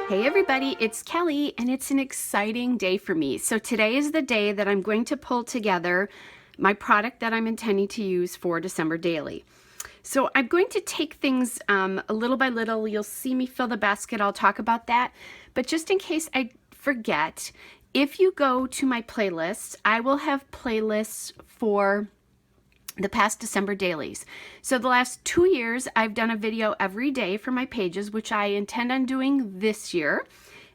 Hey everybody, it's Kelly and it's an exciting day for me. So today is the day that I'm going to pull together my product that I'm intending to use for December Daily. So I'm going to take things a little by little. You'll see me fill the basket. I'll talk about that. But just in case I forget, if you go to my playlist, I will have playlists for the past December dailies. So the last 2 years, I've done a video every day for my pages, which I intend on doing this year,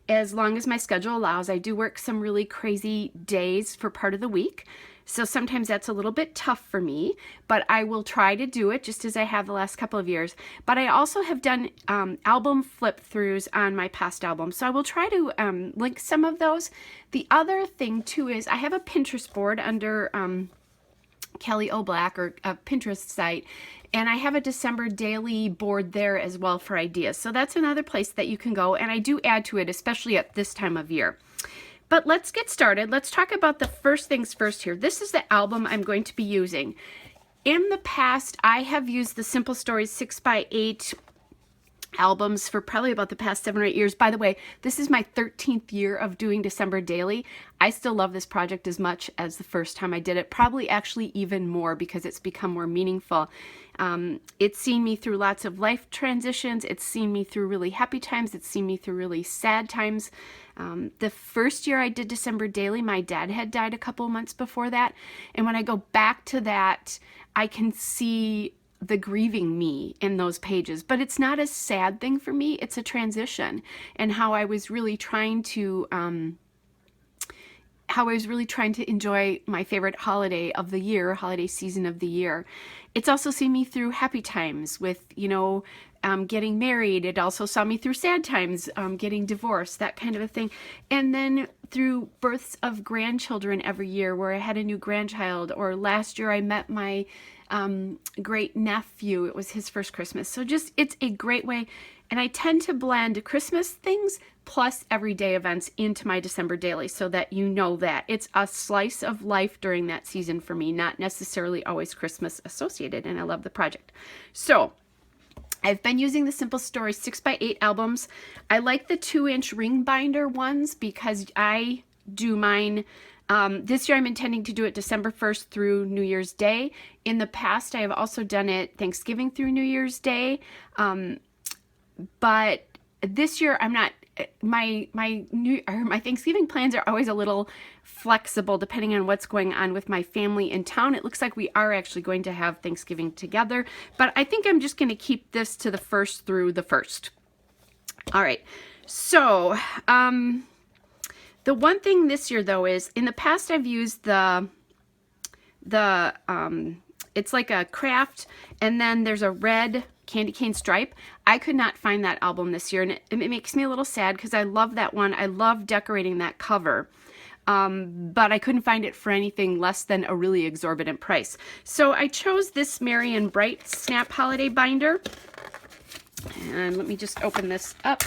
as long as my schedule allows. I do work some really crazy days for part of the week, so sometimes that's a little bit tough for me, but I will try to do it just as I have the last couple of years. But I also have done album flip-throughs on my past albums, so I will try to link some of those. The other thing too is I have a Pinterest board under Kelly O'Black, or a Pinterest site, and I have a December daily board there as well for ideas. So that's another place that you can go, and I do add to it, especially at this time of year. But let's get started. Let's talk about the first things first here. This is the album I'm going to be using. In the past, I have used the Simple Stories 6x8 albums for probably about the past 7 or 8 years. By the way, this is my 13th year of doing December Daily. I still love this project as much as the first time I did it, probably actually even more because it's become more meaningful. It's seen me through lots of life transitions. It's seen me through really happy times. It's seen me through really sad times. The first year I did December Daily, my dad had died a couple months before that. And when I go back to that, I can see the grieving me in those pages, but it's not a sad thing for me. It's a transition, and how I was really trying to enjoy my favorite holiday of the year, holiday season of the year. It's also seen me through happy times with, getting married. It also saw me through sad times, getting divorced, that kind of a thing. And then through births of grandchildren every year, where I had a new grandchild, or last year I met my great nephew. It was his first Christmas. So it's a great way. And I tend to blend Christmas things plus everyday events into my December daily, so that you know that it's a slice of life during that season for me, not necessarily always Christmas associated. And I love the project. So I've been using the Simple Stories 6x8 albums. I like the 2-inch ring binder ones because I do mine. This year I'm intending to do it December 1st through New Year's Day. In the past, I have also done it Thanksgiving through New Year's Day. But this year I'm not, my Thanksgiving plans are always a little flexible depending on what's going on with my family in town. It looks like we are actually going to have Thanksgiving together, but I think I'm just going to keep this to the 1st through the 1st. All right. So, the one thing this year though is, in the past I've used it's like a craft, and then there's a red candy cane stripe. I could not find that album this year, and it makes me a little sad because I love that one. I love decorating that cover. But I couldn't find it for anything less than a really exorbitant price. So I chose this Merry and Bright Snap Holiday Binder. And let me just open this up.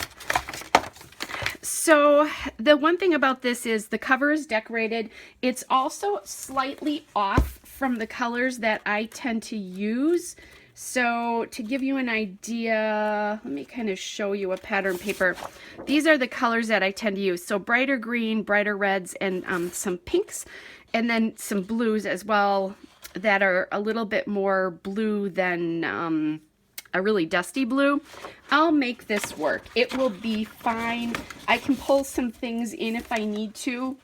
So the one thing about this is the cover is decorated. It's also slightly off from the colors that I tend to use. So to give you an idea, let me kind of show you a pattern paper. These are the colors that I tend to use. So brighter green, brighter reds, and some pinks, and then some blues as well that are a little bit more blue than a really dusty blue. I'll make this work. It will be fine. I can pull some things in if I need to.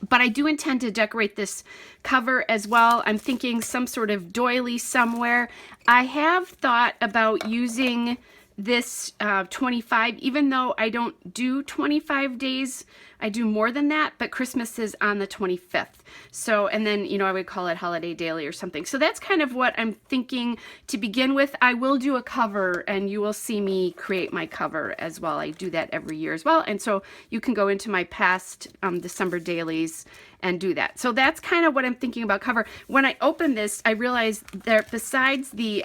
But I do intend to decorate this cover as well. I'm thinking some sort of doily somewhere. I have thought about using this 25, even though I don't do 25 days. I do more than that, but Christmas is on the 25th. So, and then, I would call it Holiday Daily or something. So that's kind of what I'm thinking to begin with. I will do a cover, and you will see me create my cover as well. I do that every year as well. And so you can go into my past December dailies and do that. So that's kind of what I'm thinking about cover. When I opened this, I realized that besides the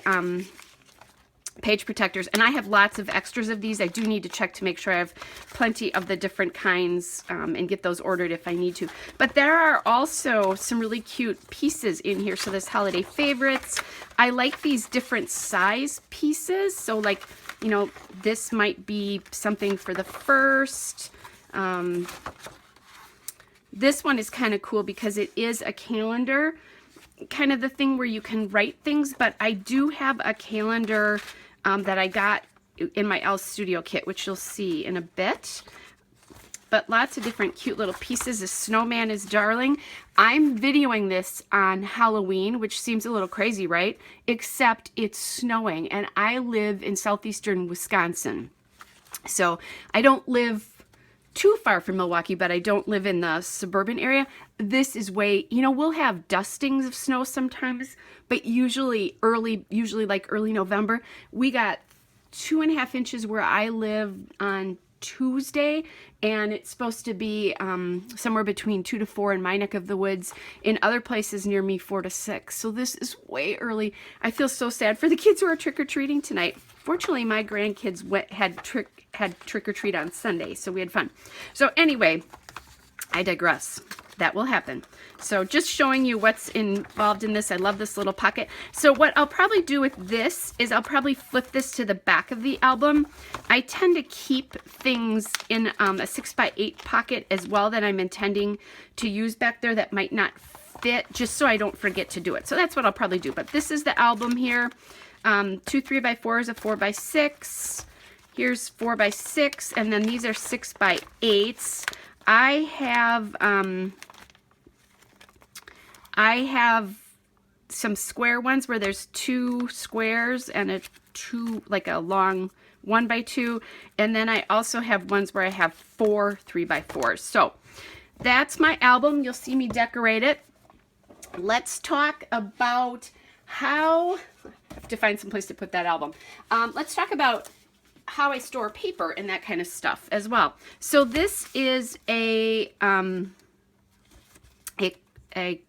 page protectors, and I have lots of extras of these. I do need to check to make sure I have plenty of the different kinds and get those ordered if I need to. But there are also some really cute pieces in here. So this holiday favorites. I like these different size pieces. So like you know, this might be something for the first. This one is kind of cool because it is a calendar, kind of the thing where you can write things, but I do have a calendar that I got in my Elle Studio kit, which you'll see in a bit. But lots of different cute little pieces. The snowman is darling. I'm videoing this on Halloween, which seems a little crazy, right? Except it's snowing, and I live in southeastern Wisconsin. So I don't live too far from Milwaukee, but I don't live in the suburban area. This is way, you know, we'll have dustings of snow sometimes, but usually like early November. We got 2.5 inches where I live on Tuesday, and it's supposed to be somewhere between 2 to 4 in my neck of the woods. In other places near me, 4 to 6. So this is way early. I feel so sad for the kids who are trick-or-treating tonight. Fortunately, my grandkids had trick-or-treat on Sunday, so we had fun. So anyway, I digress. That will happen. So just showing you what's involved in this. I love this little pocket. So what I'll probably do with this is I'll probably flip this to the back of the album. I tend to keep things in a 6x8 pocket as well that I'm intending to use back there that might not fit, just so I don't forget to do it. So that's what I'll probably do. But this is the album here. 2 3x4s, a 4x6. Here's 4x6, and then these are 6x8s. I have some square ones where there's 2 squares and like a long 1x2, and then I also have ones where I have 4 3x4s. So that's my album. You'll see me decorate it. Let's talk about how, I have to find some place to put that album. Let's talk about how I store paper and that kind of stuff as well. So this is a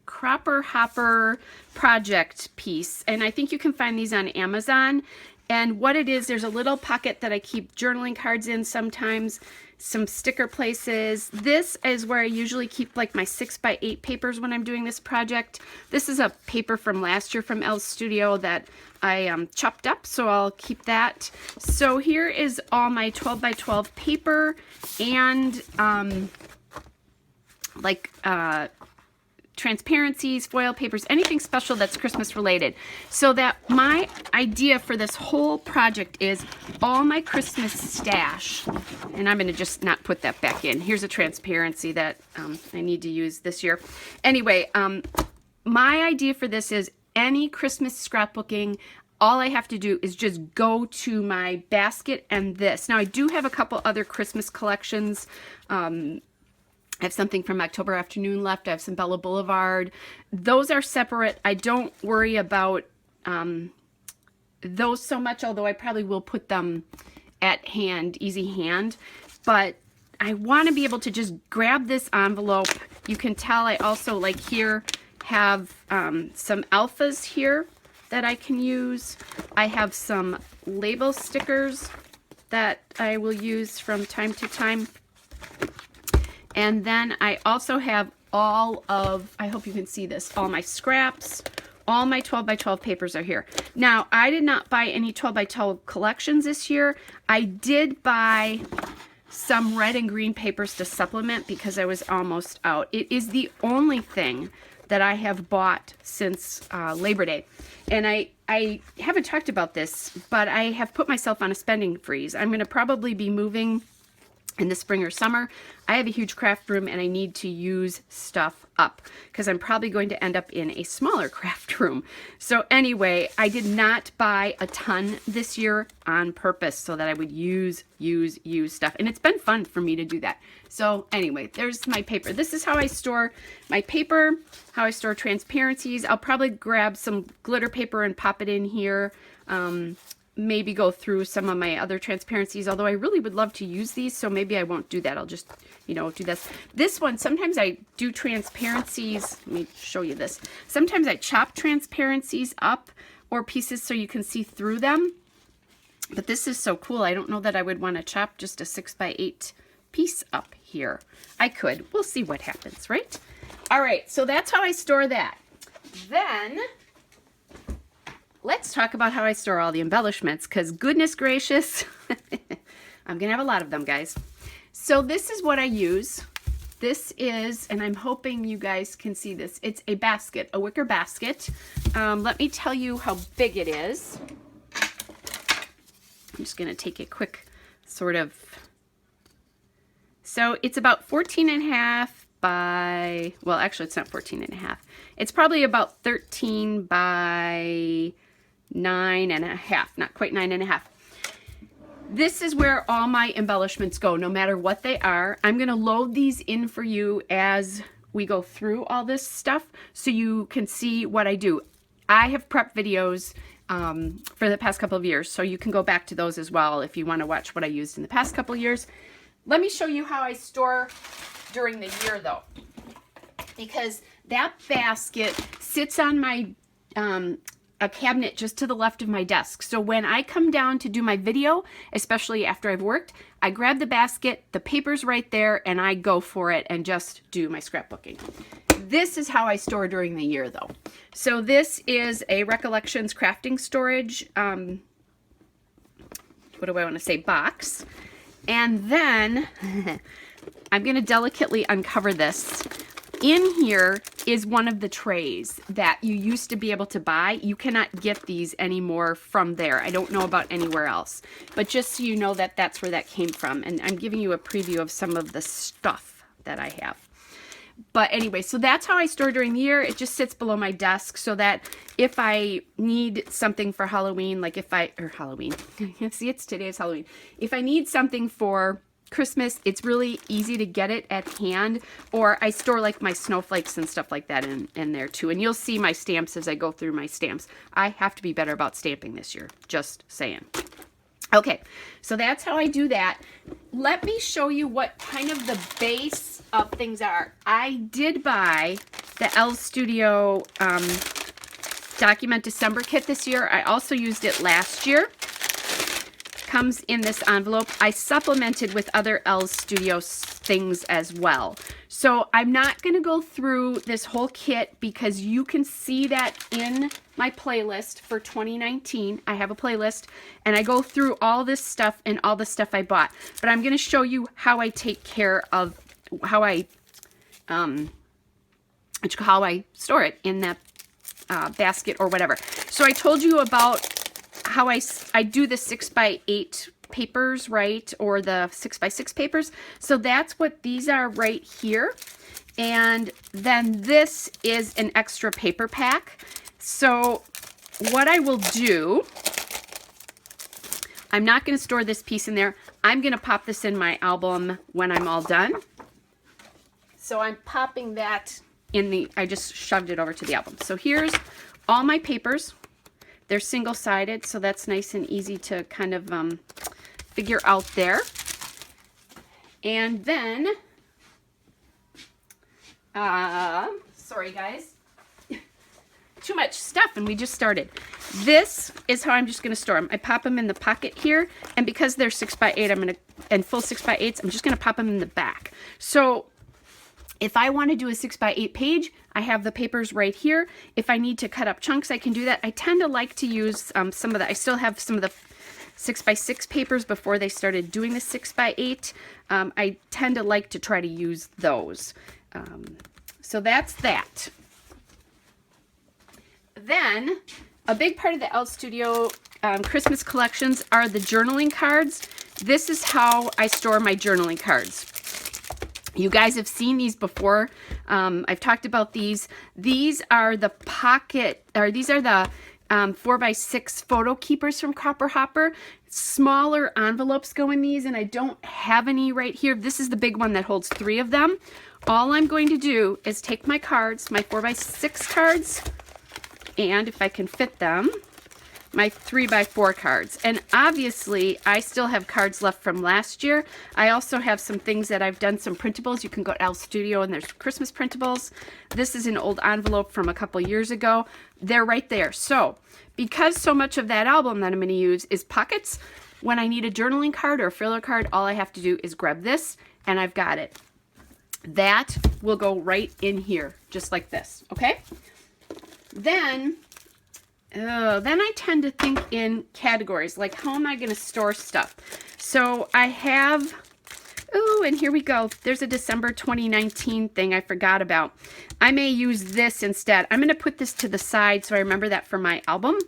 Cropper Hopper project piece, and I think you can find these on Amazon. And what it is, there's a little pocket that I keep journaling cards in sometimes, some sticker places. This is where I usually keep like my 6x8 papers when I'm doing this project. This is a paper from last year from Elle Studio that I chopped up, so I'll keep that. So here is all my 12x12 paper and transparencies, foil papers, anything special that's Christmas related. So that my idea for this whole project is all my Christmas stash, and I'm going to just not put that back in. Here's a transparency that I need to use this year. Anyway, my idea for this is any Christmas scrapbooking, all I have to do is just go to my basket and this. Now I do have a couple other Christmas collections. I have something from October Afternoon left. I have some Bella Boulevard. Those are separate. I don't worry about those so much, although I probably will put them at hand, easy hand. But I want to be able to just grab this envelope. You can tell I also, like here, have some alphas here that I can use. I have some label stickers that I will use from time to time. And then I also have all of, I hope you can see this, all my scraps, all my 12x12 papers are here. Now, I did not buy any 12x12 collections this year. I did buy some red and green papers to supplement because I was almost out. It is the only thing that I have bought since Labor Day. And I haven't talked about this, but I have put myself on a spending freeze. I'm going to probably be moving in the spring or summer. I have a huge craft room and I need to use stuff up because I'm probably going to end up in a smaller craft room. So anyway, I did not buy a ton this year on purpose so that I would use stuff. And it's been fun for me to do that. So anyway, there's my paper. This is how I store my paper, how I store transparencies. I'll probably grab some glitter paper and pop it in here. Maybe go through some of my other transparencies, although I really would love to use these, so maybe I won't do that. I'll just, you know, do this. This one, sometimes I do transparencies. Let me show you this. Sometimes I chop transparencies up or pieces so you can see through them. But this is so cool. I don't know that I would want to chop just a 6x8 piece up here. I could. We'll see what happens, right? All right, so that's how I store that. Then let's talk about how I store all the embellishments, because goodness gracious, I'm going to have a lot of them, guys. So this is what I use. This is, and I'm hoping you guys can see this, it's a basket, a wicker basket. Let me tell you how big it is. I'm just going to take a quick sort of, so it's about 14.5 by, well, actually it's not 14.5. It's probably about 13 by 9.5, not quite 9.5. This is where all my embellishments go, no matter what they are. I'm going to load these in for you as we go through all this stuff so you can see what I do. I have prepped videos for the past couple of years, so you can go back to those as well if you want to watch what I used in the past couple of years. Let me show you how I store during the year, though, because that basket sits on my a cabinet just to the left of my desk. So when I come down to do my video, especially after I've worked, I grab the basket, the paper's right there, and I go for it and just do my scrapbooking. This is how I store during the year, though. So this is a Recollections Crafting Storage, what do I want to say, box. And then I'm going to delicately uncover this. In here is one of the trays that you used to be able to buy. You cannot get these anymore from there. I don't know about anywhere else. But just so you know that that's where that came from. And I'm giving you a preview of some of the stuff that I have. But anyway, so that's how I store during the year. It just sits below my desk so that if I need something for Halloween, like if I, or Halloween, see, today's Halloween. If I need something for Christmas, it's really easy to get it at hand, or I store like my snowflakes and stuff like that in there too. And you'll see my stamps as I go through my stamps. I have to be better about stamping this year, just saying. Okay, so that's how I do that. Let me show you what kind of the base of things are. I did buy the Elle Studio Document December kit this year. I also used it last year. Comes in this envelope. I supplemented with other Elle Studio things as well. So I'm not going to go through this whole kit because you can see that in my playlist for 2019. I have a playlist and I go through all this stuff and all the stuff I bought. But I'm going to show you how I take care of, how I store it in that basket or whatever. So I told you about how I do the 6x8 papers, right? Or the 6x6 papers. So that's what these are right here. And then this is an extra paper pack. So what I will do, I'm not going to store this piece in there. I'm going to pop this in my album when I'm all done. So I'm popping that in the, I just shoved it over to the album. So here's all my papers. They're single-sided, so that's nice and easy to kind of figure out there. And then, sorry guys, too much stuff and we just started. This is how I'm just going to store them. I pop them in the pocket here, and because they're 6x8, I'm going to, and full 6x8s, I'm just going to pop them in the back. So if I want to do a 6x8 page, I have the papers right here. If I need to cut up chunks, I can do that. I tend to like to use some of the, I still have some of the 6x6 papers before they started doing the 6x8. I tend to like to try to use those. So that's that. Then, a big part of the Elle Studio Christmas collections are the journaling cards. This is how I store my journaling cards. You guys have seen these before. I've talked about these. These are the pocket, or these are the 4x6 photo keepers from Copper Hopper. Smaller envelopes go in these, and I don't have any right here. This is the big one that holds 3 of them. All I'm going to do is take my cards, my 4x6 cards, and if I can fit them, my 3x4 cards. And obviously I still have cards left from last year. I also have some things that I've done, some printables. You can go to Elle Studio and there's Christmas printables. This is an old envelope from a couple years ago. They're right there. So because so much of that album that I'm going to use is pockets, when I need a journaling card or a filler card, all I have to do is grab this and I've got it. That will go right in here, just like this, okay? Then then I tend to think in categories, like how am I going to store stuff? So I have, oh, and here we go. There's a December 2019 thing I forgot about. I may use this instead. I'm going to put this to the side so I remember that for my album.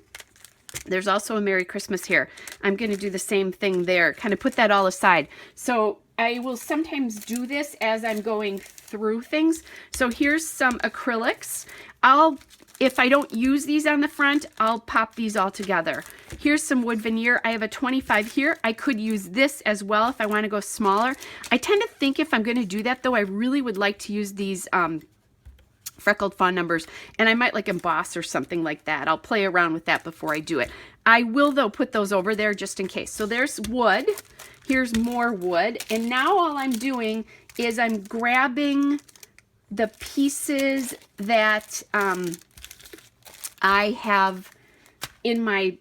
There's also a Merry Christmas here. I'm going to do the same thing there, kind of put that all aside. So I will sometimes do this as I'm going through things. So here's some acrylics. If I don't use these on the front, I'll pop these all together. Here's some wood veneer. I have a 25 here. I could use this as well if I want to go smaller. I tend to think if I'm going to do that, though, I really would like to use these freckled fawn numbers, and I might like emboss or something like that. I'll play around with that before I do it. I will, though, put those over there just in case. So there's wood. Here's more wood. And now all I'm doing is I'm grabbing the pieces that I have in my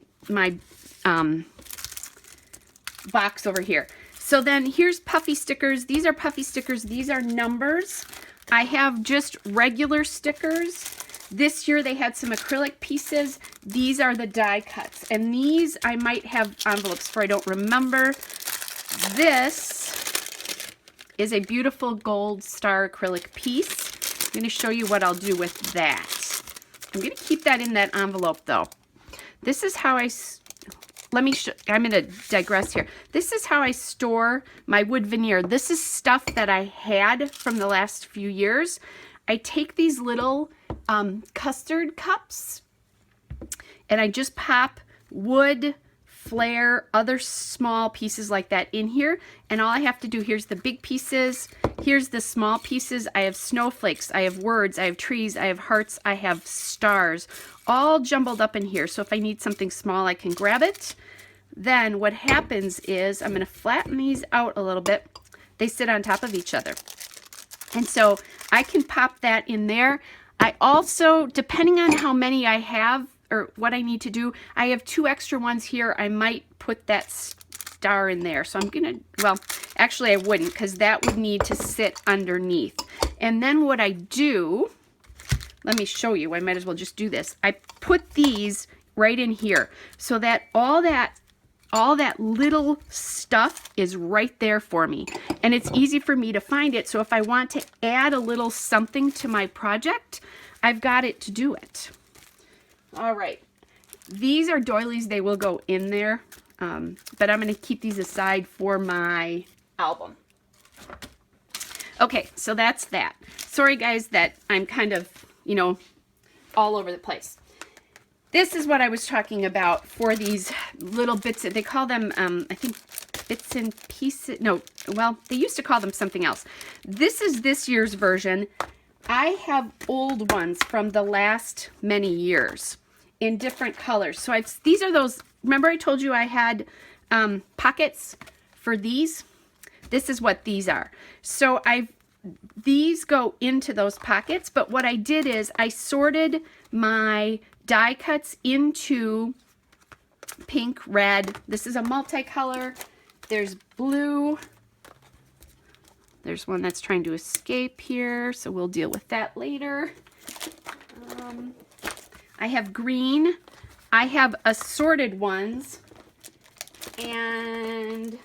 box over here. So then here's puffy stickers. These are puffy stickers. These are numbers. I have just regular stickers. This year they had some acrylic pieces. These are the die cuts. And these I might have envelopes for. I don't remember. This is a beautiful gold star acrylic piece. I'm going to show you what I'll do with that. I'm going to keep that in that envelope though. This is how I'm going to digress here. This is how I store my wood veneer. This is stuff that I had from the last few years. I take these little custard cups and I just pop wood, flare, other small pieces like that in here. And all I have to do, here's the big pieces, here's the small pieces. I have snowflakes, I have words, I have trees, I have hearts, I have stars, all jumbled up in here. So if I need something small, I can grab it. Then what happens is I'm going to flatten these out a little bit. They sit on top of each other. And so I can pop that in there. I also, depending on how many I have or what I need to do, I have 2 extra ones here. I might put that star in there. So I'm going to, well, actually I wouldn't, because that would need to sit underneath. And then what I do, let me show you. I might as well just do this. I put these right in here so that all that little stuff is right there for me. And it's easy for me to find it. So if I want to add a little something to my project, I've got it to do it. All right. These are doilies. They will go in there. But I'm going to keep these aside for my album. Okay, so that's that. Sorry, guys, that I'm kind of, you know, all over the place. This is what I was talking about for these little bits. They call them, I think, bits and pieces. No, well, they used to call them something else. This is this year's version. I have old ones from the last many years in different colors. So these are those, remember I told you I had pockets for these? This is what these are. So these go into those pockets, but what I did is I sorted my die cuts into pink, red. This is a multicolor. There's blue. There's one that's trying to escape here, so we'll deal with that later. I have green. I have assorted ones. And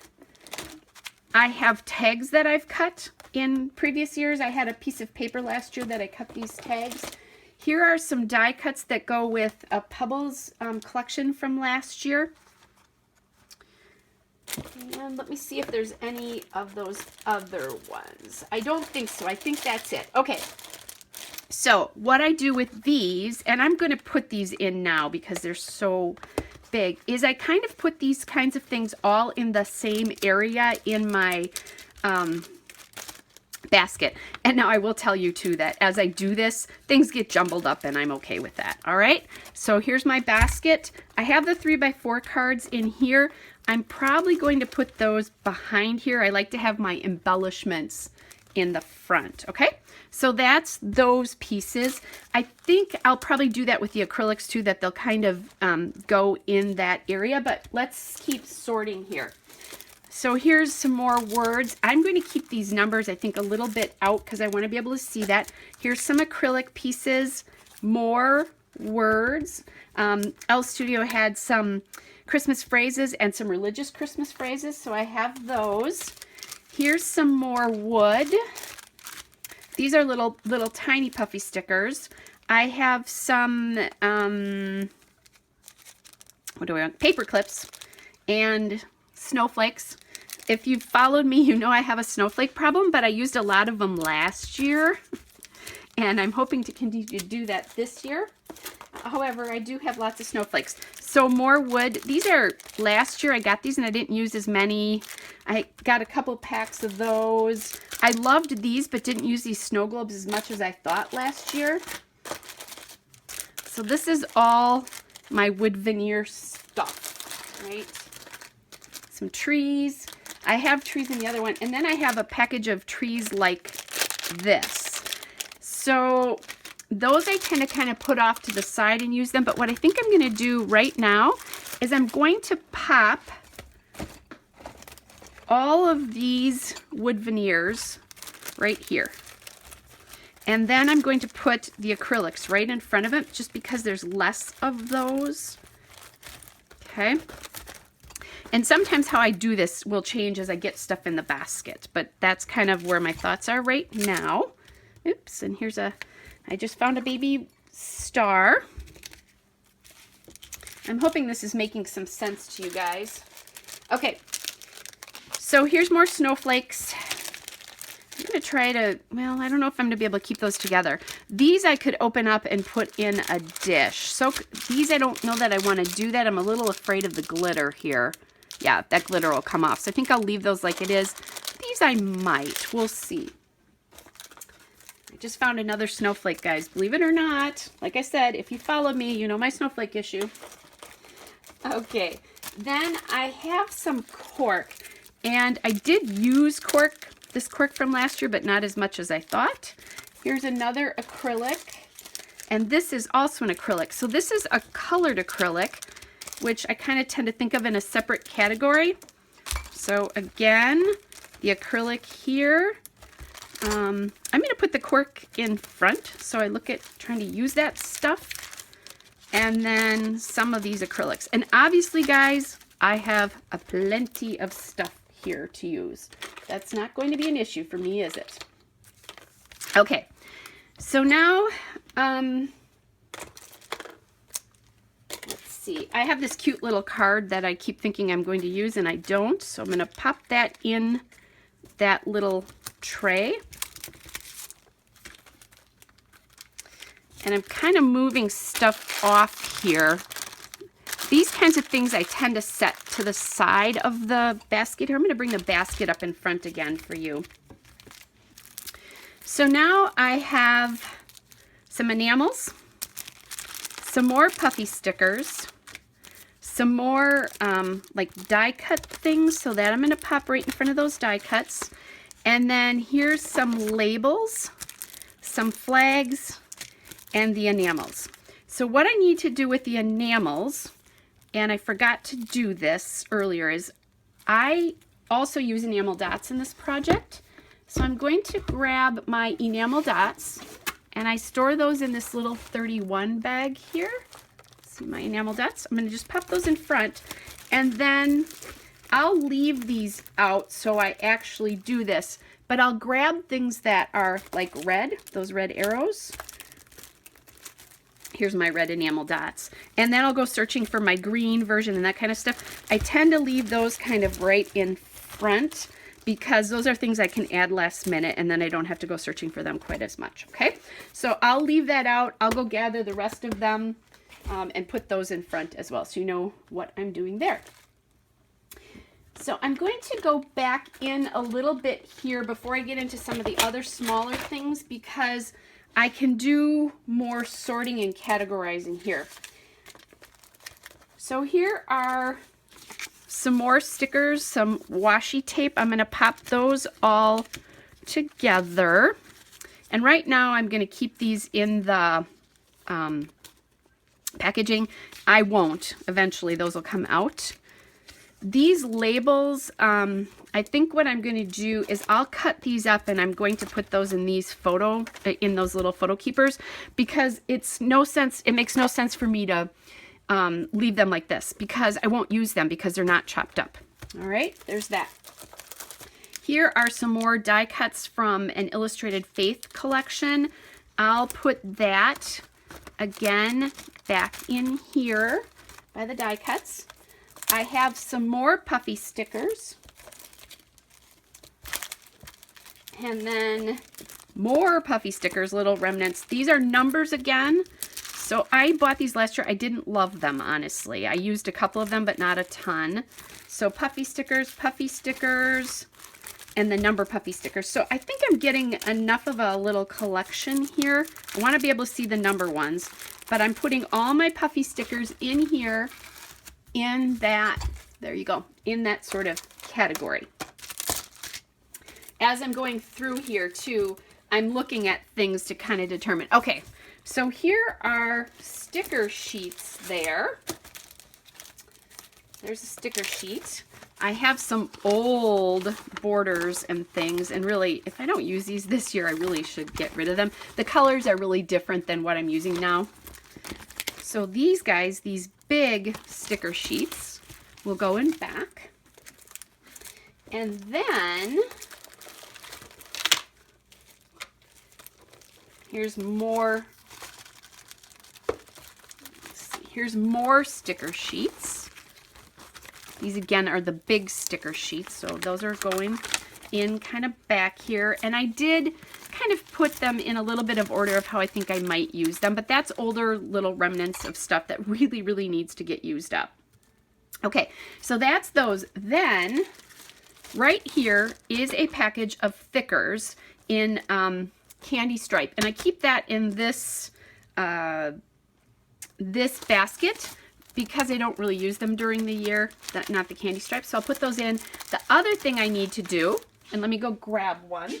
I have tags that I've cut in previous years. I had a piece of paper last year that I cut these tags. Here are some die cuts that go with a Pebbles collection from last year. And let me see if there's any of those other ones. I don't think so. I think that's it. Okay. So what I do with these, and I'm going to put these in now because they're so big, is I kind of put these kinds of things all in the same area in my basket. And now I will tell you too that as I do this, things get jumbled up and I'm okay with that. All right. So here's my basket. I have the 3x4 cards in here. I'm probably going to put those behind here. I like to have my embellishments in the front. Okay. So that's those pieces. I think I'll probably do that with the acrylics too, that they'll kind of go in that area, but let's keep sorting here. So here's some more words. I'm going to keep these numbers, I think, a little bit out because I want to be able to see that. Here's some acrylic pieces, more words. Elle Studio had some Christmas phrases and some religious Christmas phrases, so I have those. Here's some more wood. These are little tiny puffy stickers. I have some, what do I want? Paper clips and snowflakes. If you've followed me, you know I have a snowflake problem, but I used a lot of them last year, and I'm hoping to continue to do that this year. However, I do have lots of snowflakes. So more wood. These are last year. I got these and I didn't use as many. I got a couple packs of those. I loved these, but didn't use these snow globes as much as I thought last year. So this is all my wood veneer stuff, right? Some trees. I have trees in the other one, and then I have a package of trees like this. So those I tend to kind of put off to the side and use them, but what I think I'm going to do right now is I'm going to pop all of these wood veneers right here. And then I'm going to put the acrylics right in front of it, just because there's less of those. Okay. And sometimes how I do this will change as I get stuff in the basket, but that's kind of where my thoughts are right now. Oops, and here's I just found a baby star. I'm hoping this is making some sense to you guys. Okay, so here's more snowflakes. I'm going to try to, well, I don't know if I'm going to be able to keep those together. These I could open up and put in a dish. So these, I don't know that I want to do that. I'm a little afraid of the glitter here. Yeah, that glitter will come off. So I think I'll leave those like it is. These I might. We'll see. I just found another snowflake, guys. Believe it or not. Like I said, if you follow me, you know my snowflake issue. Okay. Then I have some cork. And I did use cork, this cork from last year, but not as much as I thought. Here's another acrylic. And this is also an acrylic. So this is a colored acrylic, which I kind of tend to think of in a separate category. So again, the acrylic here. I'm going to put the cork in front, so I look at trying to use that stuff. And then some of these acrylics. And obviously, guys, I have a plenty of stuff here to use. That's not going to be an issue for me, is it? Okay, so now, I have this cute little card that I keep thinking I'm going to use and I don't, so I'm going to pop that in that little tray. And I'm kind of moving stuff off here. These kinds of things I tend to set to the side of the basket here. I'm going to bring the basket up in front again for you. So now I have some enamels, some more puffy stickers, some more like die cut things, so that I'm going to pop right in front of those die cuts. And then here's some labels, some flags, and the enamels. So what I need to do with the enamels, and I forgot to do this earlier, is I also use enamel dots in this project. So I'm going to grab my enamel dots, and I store those in this little 31 bag here. See my enamel dots? I'm going to just pop those in front, and then I'll leave these out so I actually do this. But I'll grab things that are like red, those red arrows. Here's my red enamel dots. And then I'll go searching for my green version and that kind of stuff. I tend to leave those kind of right in front because those are things I can add last minute and then I don't have to go searching for them quite as much, okay? So I'll leave that out. I'll go gather the rest of them and put those in front as well so you know what I'm doing there. So I'm going to go back in a little bit here before I get into some of the other smaller things because I can do more sorting and categorizing here. So here are some more stickers, some washi tape. I'm going to pop those all together. And right now I'm going to keep these in the packaging. I won't. Eventually those will come out. These labels, I think what I'm going to do is I'll cut these up and I'm going to put those in these in those little photo keepers, because it makes no sense for me to leave them like this, because I won't use them because they're not chopped up. All right, there's that. Here are some more die cuts from an Illustrated Faith collection. I'll put that again back in here by the die cuts. I have some more puffy stickers. And then more puffy stickers, little remnants. These are numbers again. So I bought these last year. I didn't love them, honestly. I used a couple of them, but not a ton. So puffy stickers, and the number puffy stickers. So I think I'm getting enough of a little collection here. I want to be able to see the number ones, but I'm putting all my puffy stickers in here in that, there you go, in that sort of category. As I'm going through here too, I'm looking at things to kind of determine. Okay, so here are sticker sheets there. There's a sticker sheet. I have some old borders and things, and really, if I don't use these this year, I really should get rid of them. The colors are really different than what I'm using now. So these guys, these big sticker sheets, will go in back. And then here's more. Let's see, here's more sticker sheets. These again are the big sticker sheets, so those are going in kind of back here. And I did kind of put them in a little bit of order of how I think I might use them, but that's older little remnants of stuff that really, really needs to get used up. Okay, so that's those. Then right here is a package of thickers in candy stripe, and I keep that in this this basket because I don't really use them during the year, not the candy stripes, so I'll put those in. The other thing I need to do, and let me go grab one,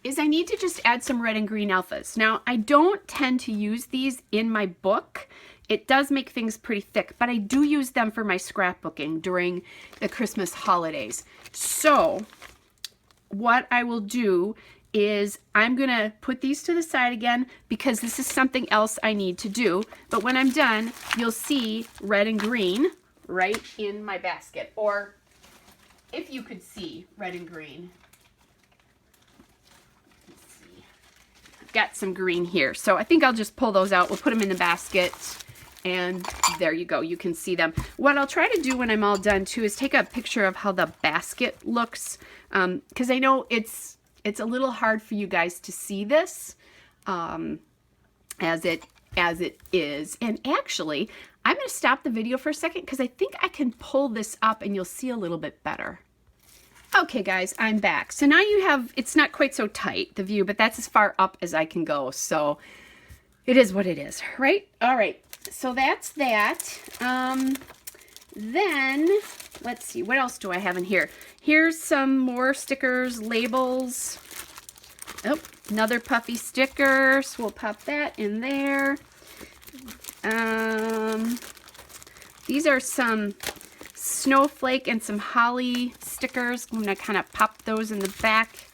is I need to just add some red and green alphas. Now, I don't tend to use these in my book. It does make things pretty thick, but I do use them for my scrapbooking during the Christmas holidays. So what I will do is I'm gonna put these to the side again because this is something else I need to do. But when I'm done, you'll see red and green right in my basket. Or if you could see red and green. Let's see. I've got some green here. So I think I'll just pull those out. We'll put them in the basket. And there you go, you can see them. What I'll try to do when I'm all done too is take a picture of how the basket looks, because I know it's a little hard for you guys to see this as it is. And actually, I'm going to stop the video for a second because I think I can pull this up and you'll see a little bit better. Okay guys, I'm back. So now you have, it's not quite so tight, the view, but that's as far up as I can go. So it is what it is, right? All right. So that's that. Then let's see, what else do I have in here? Here's some more stickers, labels. Oh, another puffy sticker, so we'll pop that in there. These are some snowflake and some holly stickers. I'm gonna kind of pop those in the back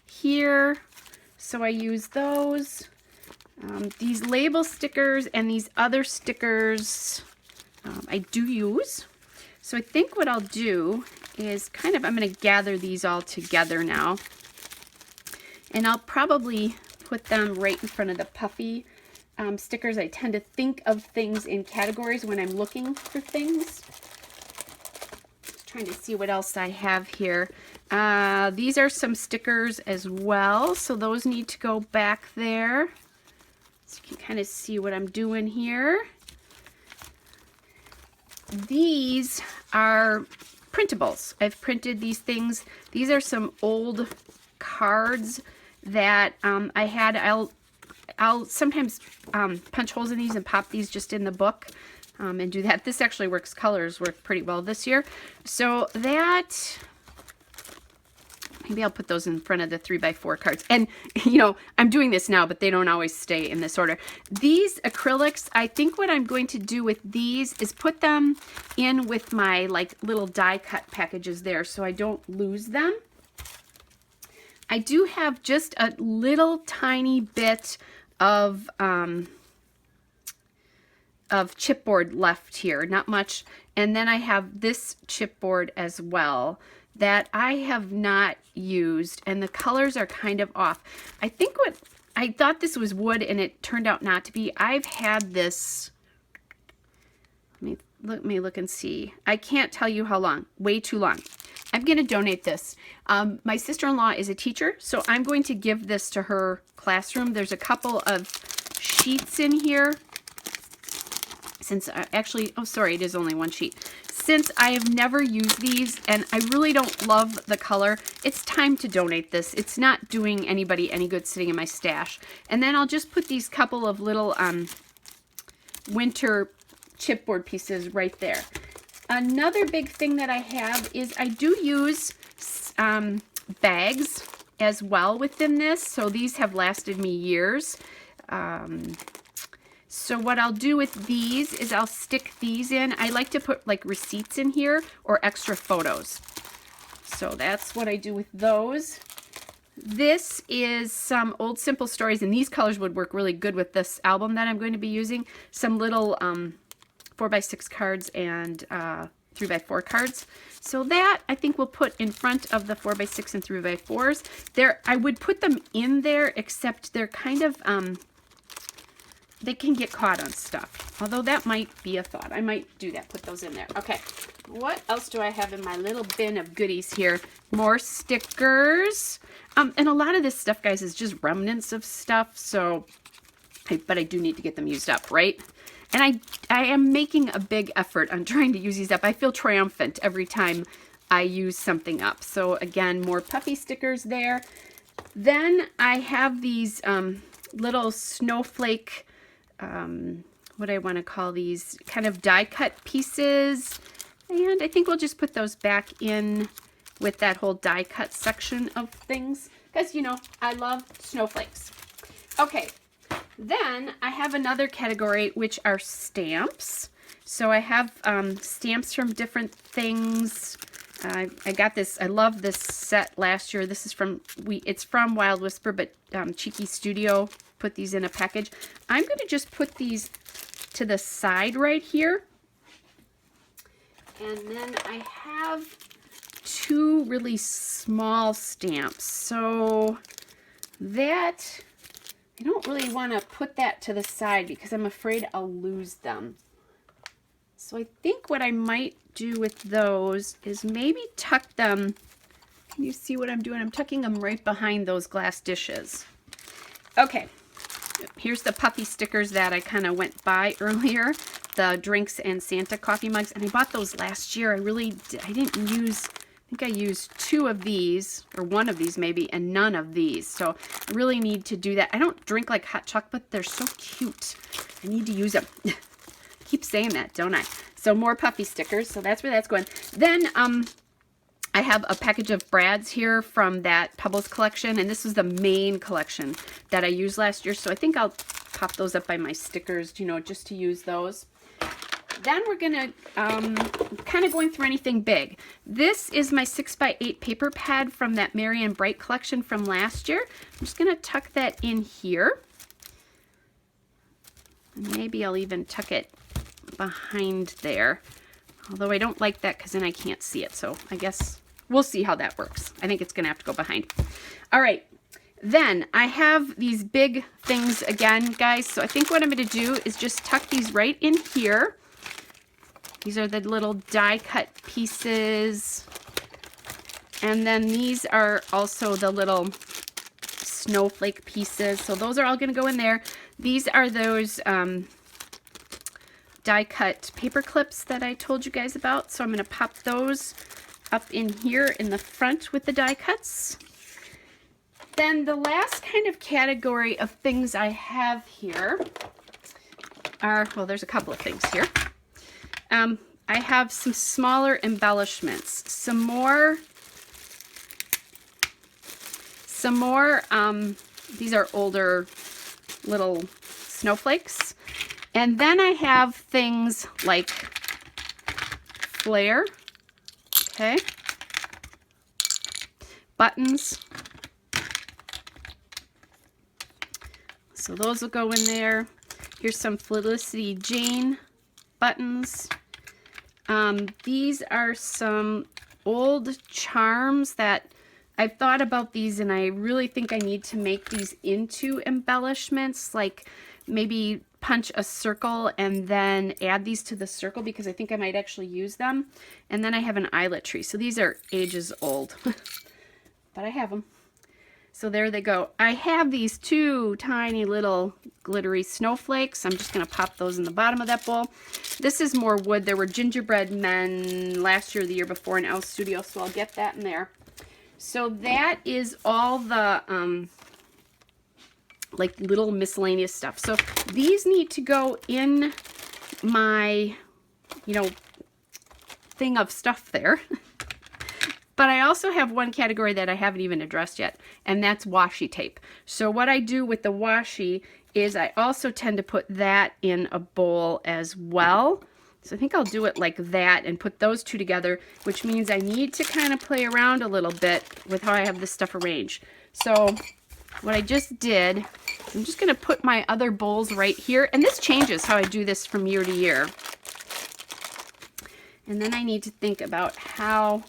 here. So I use those. These label stickers and these other stickers I do use. So I think what I'll do is I'm going to gather these all together now. And I'll probably put them right in front of the puffy stickers. I tend to think of things in categories when I'm looking for things. Just trying to see what else I have here. These are some stickers as well. So those need to go back there. So you can kind of see what I'm doing here. These are printables. I've printed these things. These are some old cards that I had. I'll sometimes punch holes in these and pop these just in the book and do that. This actually works. Colors work pretty well this year. So that Maybe I'll put those in front of the 3x4 cards. And, you know, I'm doing this now, but they don't always stay in this order. These acrylics, I think what I'm going to do with these is put them in with my, like, little die cut packages there so I don't lose them. I do have just a little tiny bit of chipboard left here, not much. And then I have this chipboard as well that I have not used, and the colors are kind of off. I think what I thought this was wood and it turned out not to be. I've had this, let me look and see. I can't tell you how long, way too long. I'm going to donate this. My sister-in-law is a teacher, so I'm going to give this to her classroom. There's a couple of sheets in here. Since actually, oh sorry, it is only one sheet. Since I have never used these and I really don't love the color, it's time to donate this. It's not doing anybody any good sitting in my stash. And then I'll just put these couple of little winter chipboard pieces right there. Another big thing that I have is I do use bags as well within this. So these have lasted me years. So what I'll do with these is I'll stick these in. I like to put like receipts in here or extra photos. So that's what I do with those. This is some old simple stories, and these colors would work really good with this album that I'm going to be using. Some little 4x6 cards and 3x4 cards. So that I think we'll put in front of the 4x6 and 3x4s. There, I would put them in there, except they're kind of they can get caught on stuff. Although that might be a thought. I might do that, put those in there. Okay, what else do I have in my little bin of goodies here? More stickers. And a lot of this stuff, guys, is just remnants of stuff. So, but I do need to get them used up, right? And I am making a big effort on trying to use these up. I feel triumphant every time I use something up. So again, more puffy stickers there. Then I have these little snowflake, what do I want to call these, kind of die cut pieces. And I think we'll just put those back in with that whole die cut section of things. Because, you know, I love snowflakes. Okay, then I have another category, which are stamps. So I have stamps from different things. I got this, I love this set last year. This is from, it's from Wild Whisper, but Cheeky Studio put these in a package. I'm going to just put these to the side right here. And then I have two really small stamps. So that, I don't really want to put that to the side because I'm afraid I'll lose them. So I think what I might do with those is maybe tuck them. Can you see what I'm doing? I'm tucking them right behind those glass dishes. Okay, here's the puffy stickers that I kind of went by earlier. The drinks and Santa coffee mugs. And I bought those last year. I didn't use, I think I used two of these, or one of these maybe, and none of these. So I really need to do that. I don't drink like hot chocolate. They're so cute. I need to use them. Keep saying that, don't I? So more puffy stickers. So that's where that's going. Then I have a package of Brads here from that Pebbles collection. And this was the main collection that I used last year. So I think I'll pop those up by my stickers, you know, just to use those. Then we're going to, kind of going through anything big. This is my 6x8 paper pad from that Marian Bright collection from last year. I'm just going to tuck that in here. Maybe I'll even tuck it behind there. Although I don't like that because then I can't see it. So I guess we'll see how that works. I think it's going to have to go behind. All right. Then I have these big things again, guys. So I think what I'm going to do is just tuck these right in here. These are the little die cut pieces. And then these are also the little snowflake pieces. So those are all going to go in there. These are those die cut paper clips that I told you guys about. So I'm going to pop those up in here in the front with the die cuts. Then the last kind of category of things I have here are, well, there's a couple of things here. I have some smaller embellishments, some more some more, these are older little snowflakes. And then I have things like Flair, okay, buttons. So those will go in there. Here's some Felicity Jane buttons. These are some old charms that I've thought about these, and I really think I need to make these into embellishments, like maybe punch a circle and then add these to the circle, because I think I might actually use them. And then I have an eyelet tree. So these are ages old, but I have them. So there they go. I have these two tiny little glittery snowflakes. I'm just going to pop those in the bottom of that bowl. This is more wood. There were gingerbread men last year or the year before in Elle's studio, so I'll get that in there. So that is all the like little miscellaneous stuff. So these need to go in my, you know, thing of stuff there. But I also have one category that I haven't even addressed yet, and that's washi tape. So what I do with the washi is I also tend to put that in a bowl as well. So I think I'll do it like that and put those two together, which means I need to kind of play around a little bit with how I have this stuff arranged. So what I just did, I'm just going to put my other bowls right here, and this changes how I do this from year to year. And then I need to think about how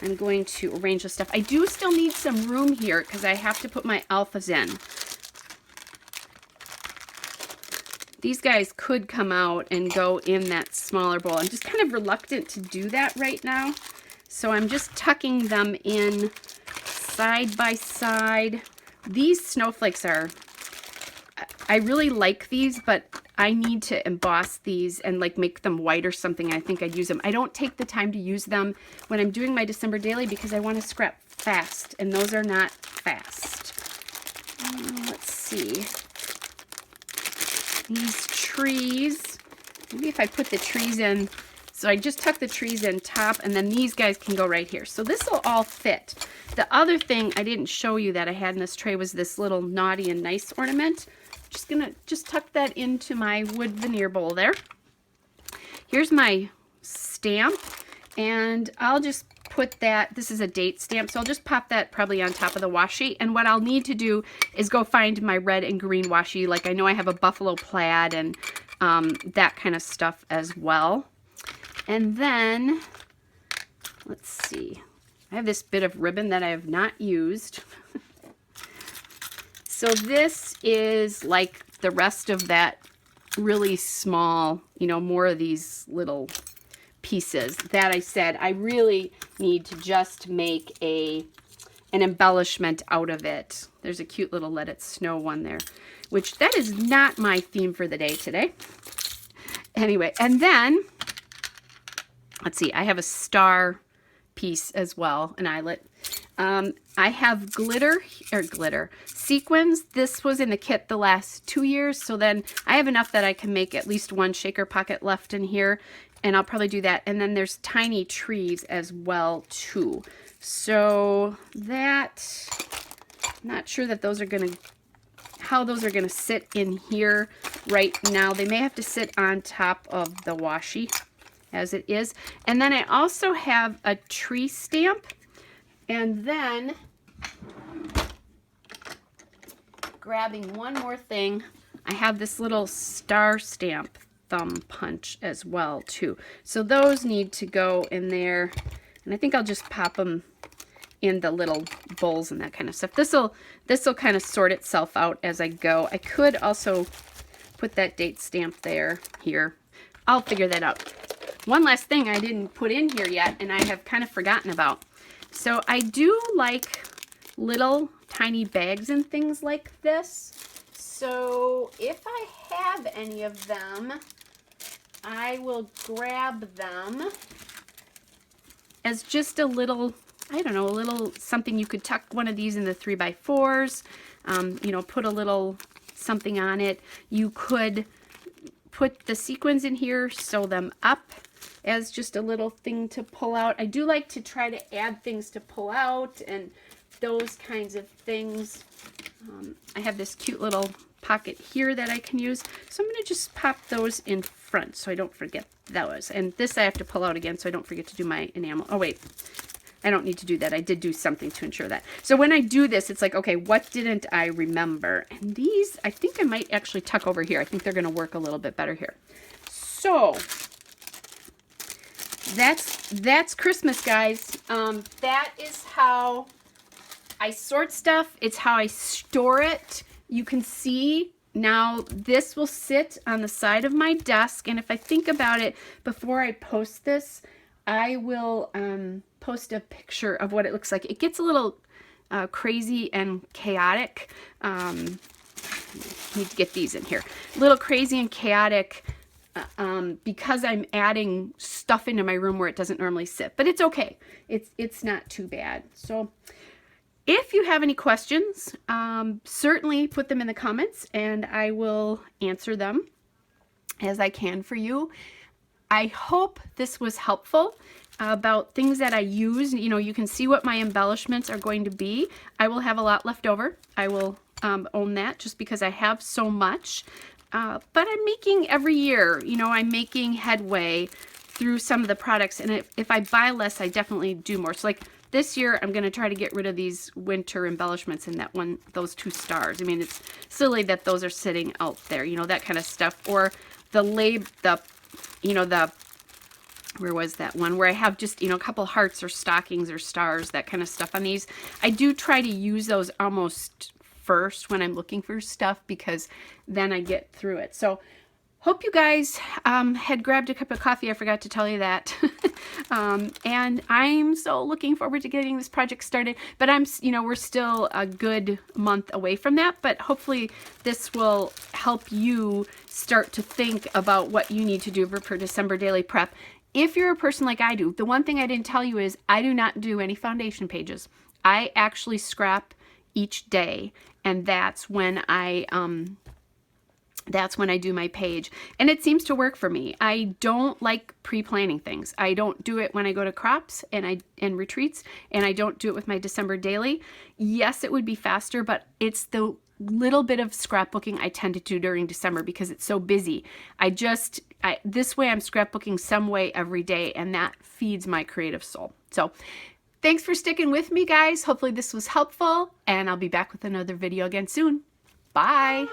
I'm going to arrange the stuff. I do still need some room here because I have to put my alphas in. These guys could come out and go in that smaller bowl. I'm just kind of reluctant to do that right now. So I'm just tucking them in side by side. These snowflakes are, I really like these, but I need to emboss these and like make them white or something. I think I'd use them. I don't take the time to use them when I'm doing my December daily because I want to scrap fast, and those are not fast. Let's see. These trees, maybe if I put the trees in, so I just tuck the trees in top, and then these guys can go right here. So this will all fit. The other thing I didn't show you that I had in this tray was this little naughty and nice ornament. Just gonna tuck that into my wood veneer bowl there. Here's my stamp, and I'll just put that, this is a date stamp, so I'll just pop that probably on top of the washi. And what I'll need to do is go find my red and green washi. Like I know I have a buffalo plaid and that kind of stuff as well. And then let's see, I have this bit of ribbon that I have not used. So this is like the rest of that really small, you know, more of these little pieces that I said I really need to just make an embellishment out of it. There's a cute little Let It Snow one there, which that is not my theme for the day today. Anyway, and then, let's see, I have a star piece as well, an eyelet. I have glitter sequins. This was in the kit the last 2 years, so then I have enough that I can make at least one shaker pocket left in here, and I'll probably do that. And then there's tiny trees as well too. So that, not sure that those are gonna, how those are gonna sit in here right now. They may have to sit on top of the washi as it is. And then I also have a tree stamp. And then, grabbing one more thing, I have this little star stamp thumb punch as well too. So those need to go in there, and I think I'll just pop them in the little bowls and that kind of stuff. This'll kind of sort itself out as I go. I could also put that date stamp there, here. I'll figure that out. One last thing I didn't put in here yet, and I have kind of forgotten about. So I do like little tiny bags and things like this. So if I have any of them, I will grab them as just a little, I don't know, a little something. You could tuck one of these in the 3x4s, you know, put a little something on it. You could put the sequins in here, sew them up as just a little thing to pull out. I do like to try to add things to pull out, and those kinds of things. I have this cute little pocket here that I can use. So I'm going to just pop those in front so I don't forget those. And this I have to pull out again so I don't forget to do my enamel. Oh, wait. I don't need to do that. I did do something to ensure that. So when I do this, it's like, okay, what didn't I remember? And these, I think I might actually tuck over here. I think they're going to work a little bit better here. So that's Christmas, guys. That is how I sort stuff. It's how I store it. You can see now this will sit on the side of my desk. And if I think about it, before I post this, I will post a picture of what it looks like. It gets a little crazy and chaotic. Need to get these in here. A little crazy and chaotic because I'm adding stuff into my room where it doesn't normally sit. But it's okay. It's not too bad. So if you have any questions, certainly put them in the comments and I will answer them as I can for you. I hope this was helpful about things that I use. You know, you can see what my embellishments are going to be. I will have a lot left over. I will own that just because I have so much. But I'm making every year, you know, I'm making headway through some of the products. And if I buy less, I definitely do more. So like this year, I'm going to try to get rid of these winter embellishments and that one, those 2 stars. I mean, it's silly that those are sitting out there, you know, that kind of stuff. Or where was that one where I have just, you know, a couple hearts or stockings or stars, that kind of stuff on these. I do try to use those almost first when I'm looking for stuff because then I get through it. So hope you guys had grabbed a cup of coffee. I forgot to tell you that. And I'm so looking forward to getting this project started, but we're still a good month away from that, but hopefully this will help you start to think about what you need to do for December daily prep. If you're a person like I do, the one thing I didn't tell you is I do not do any foundation pages. I actually scrap each day, and that's when I do my page, and it seems to work for me. I don't like pre-planning things. I don't do it when I go to crops and retreats, and I don't do it with my December daily. Yes, it would be faster, but it's the little bit of scrapbooking I tend to do during December because it's so busy. This way I'm scrapbooking some way every day, and that feeds my creative soul. So thanks for sticking with me, guys. Hopefully this was helpful, and I'll be back with another video again soon. Bye.